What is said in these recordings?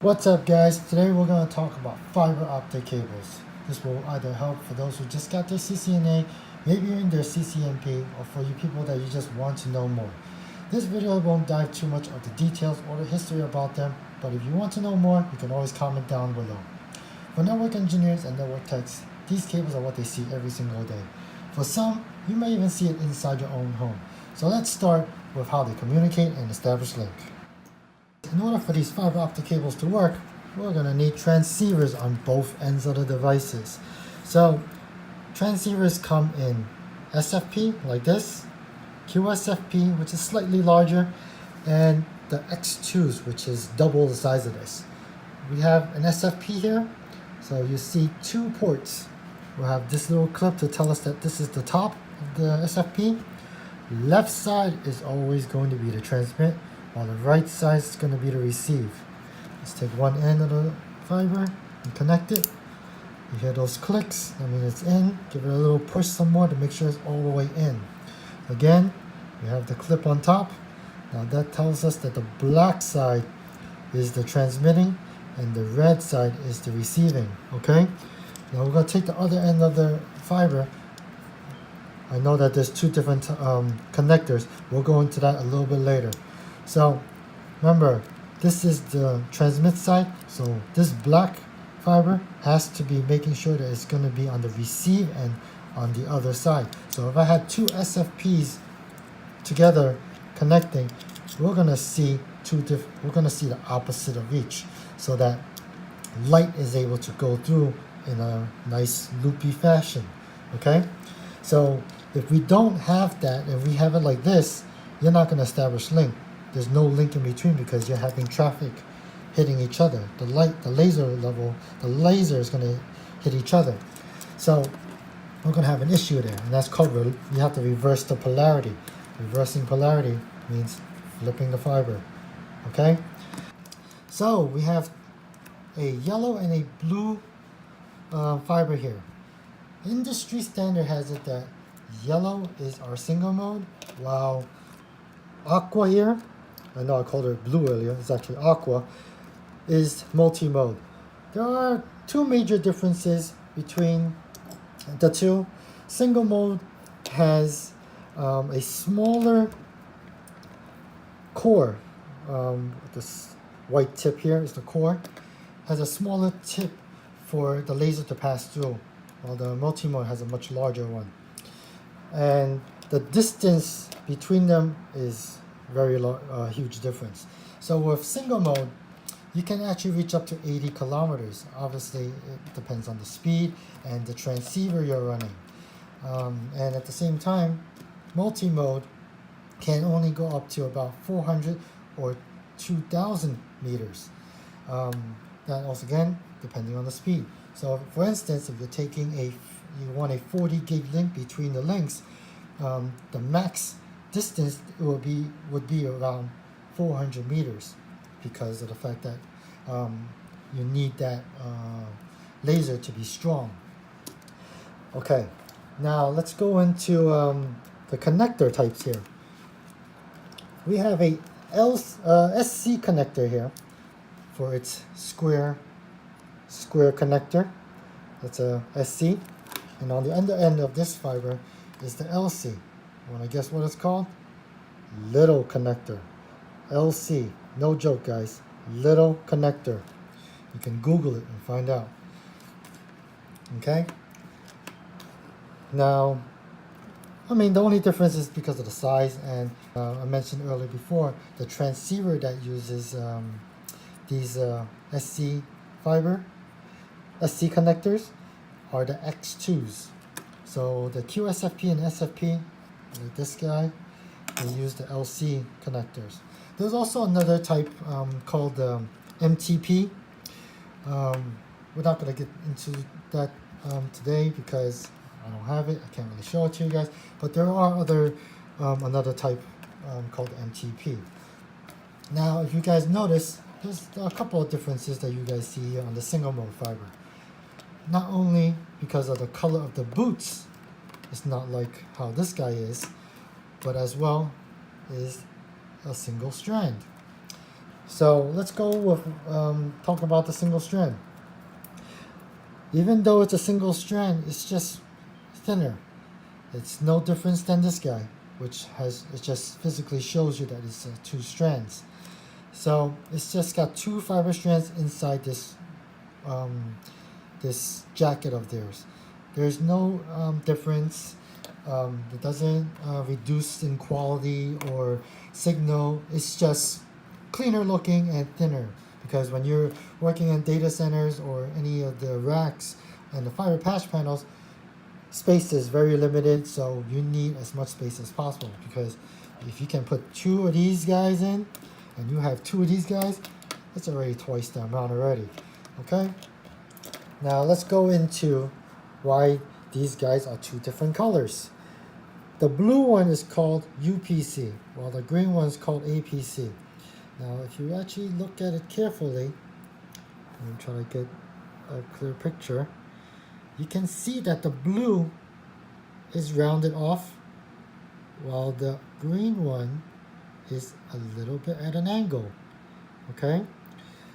What's up guys? Today we're going to talk about fiber optic cables. This will either help for those who just got their CCNA, maybe you're in their CCNP, or for you people that you just want to know more. This video won't dive too much of the details or the history about them, but if you want to know more, you can always comment down below. For network engineers and network techs, these cables are what they see every single day. For some, you may even see it inside your own home. So let's start with how they communicate and establish link. In order for these fiber optic cables to work, we're going to need transceivers on both ends of the devices. So transceivers come in SFP like this, QSFP which is slightly larger, and the X2s which is double the size of this. We have an SFP here, so you see two ports. We'll have this little clip to tell us that this is the top of the SFP. Left side is always going to be the transmit, while the right side is going to be the receive. Let's take one end of the fiber and connect it. You hear those clicks, that means it's in. Give it a little push some more to make sure it's all the way in. Again, we have the clip on top. Now that tells us that the black side is the transmitting and the red side is the receiving. Okay? Now we're going to take the other end of the fiber. I know that there's two different connectors. We'll go into that a little bit later. So remember, this is the transmit side, so this black fiber has to be making sure that it's going to be on the receive end on the other side. So if I had two SFPs together connecting, we're going to see the opposite of each, so that light is able to go through in a nice loopy fashion. Okay, so if we don't have that and we have it like this, you're not going to establish link. There's no link in between because you're having traffic hitting each other. The laser is going to hit each other. So we're going to have an issue there, and that's called, you have to reverse the polarity. Reversing polarity means flipping the fiber. Okay? So we have a yellow and a blue fiber here. Industry standard has it that yellow is our single mode, while aqua here, I know I called her blue earlier, it's actually aqua, is multi-mode. There are two major differences between the two. Single mode has a smaller core. This white tip here is the core. Has a smaller tip for the laser to pass through, while the multi-mode has a much larger one. And the distance between them is very huge difference. So with single mode, you can actually reach up to 80 kilometers. Obviously, it depends on the speed and the transceiver you're running. And at the same time, multi-mode can only go up to about 400 or 2,000 meters. That also, again, depending on the speed. So for instance, if you're taking you want a 40 gig link between the links, the max distance would be around 400 meters, because of the fact that you need that laser to be strong. Okay, now let's go into the connector types here. We have a SC connector here for its square connector. That's a SC. And on the other end of this fiber is the LC. You want to guess what it's called? Little connector. LC. No joke, guys. Little connector. You can Google it and find out. Okay? Now, the only difference is because of the size, and I mentioned earlier before, the transceiver that uses these SC connectors are the X2s. So the QSFP and SFP, like this guy, they use the LC connectors. There's also another type called MTP. We're not going to get into that today because I don't have it. I can't really show it to you guys. But there are another type called MTP. Now, if you guys notice, there's a couple of differences that you guys see here on the single mode fiber. Not only because of the color of the boots, it's not like how this guy is, but as well is a single strand. So let's go with talk about the single strand. Even though it's a single strand, it's just thinner. It's no difference than this guy, which it just physically shows you that it's two strands. So it's just got two fiber strands inside this jacket of theirs. There's no difference. It doesn't reduce in quality or signal. It's just cleaner looking and thinner, because when you're working in data centers or any of the racks and the fiber patch panels, space is very limited, so you need as much space as possible, because if you can put two of these guys in and you have two of these guys, it's already twice the amount already. Okay, now let's go into why these guys are two different colors. The blue one is called UPC, while the green one is called APC. Now if you actually look at it carefully, I'm trying to get a clear picture, you can see that the blue is rounded off, while the green one is a little bit at an angle. Okay,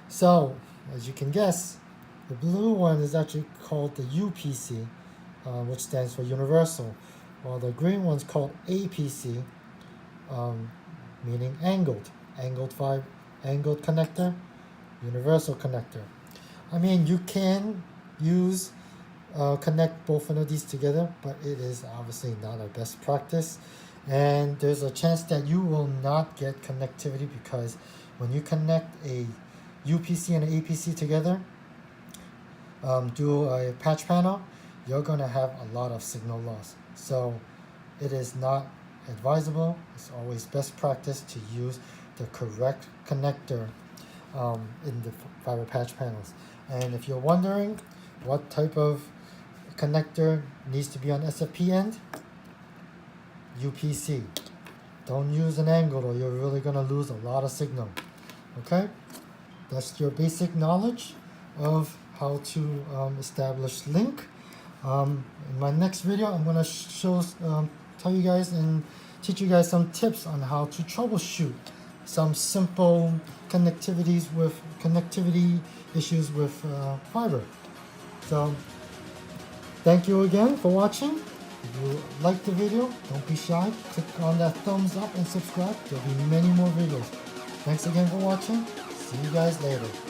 so as you can guess, the blue one is actually called the UPC, which stands for universal, while the green one's called APC, meaning angled connector, universal connector. I mean, you can use connect both of these together, but it is obviously not a best practice, and there's a chance that you will not get connectivity, because when you connect a UPC and an APC together, do a patch panel, you're going to have a lot of signal loss. So it is not advisable. It's always best practice to use the correct connector in the fiber patch panels. And if you're wondering what type of connector needs to be on SFP end, UPC. Don't use an angle, or you're really going to lose a lot of signal. Okay, that's your basic knowledge of how to establish link. In my next video, I'm going to tell you guys and teach you guys some tips on how to troubleshoot some simple connectivity issues with fiber. So thank you again for watching. If you liked the video, don't be shy. Click on that thumbs up and subscribe. There'll be many more videos. Thanks again for watching. See you guys later.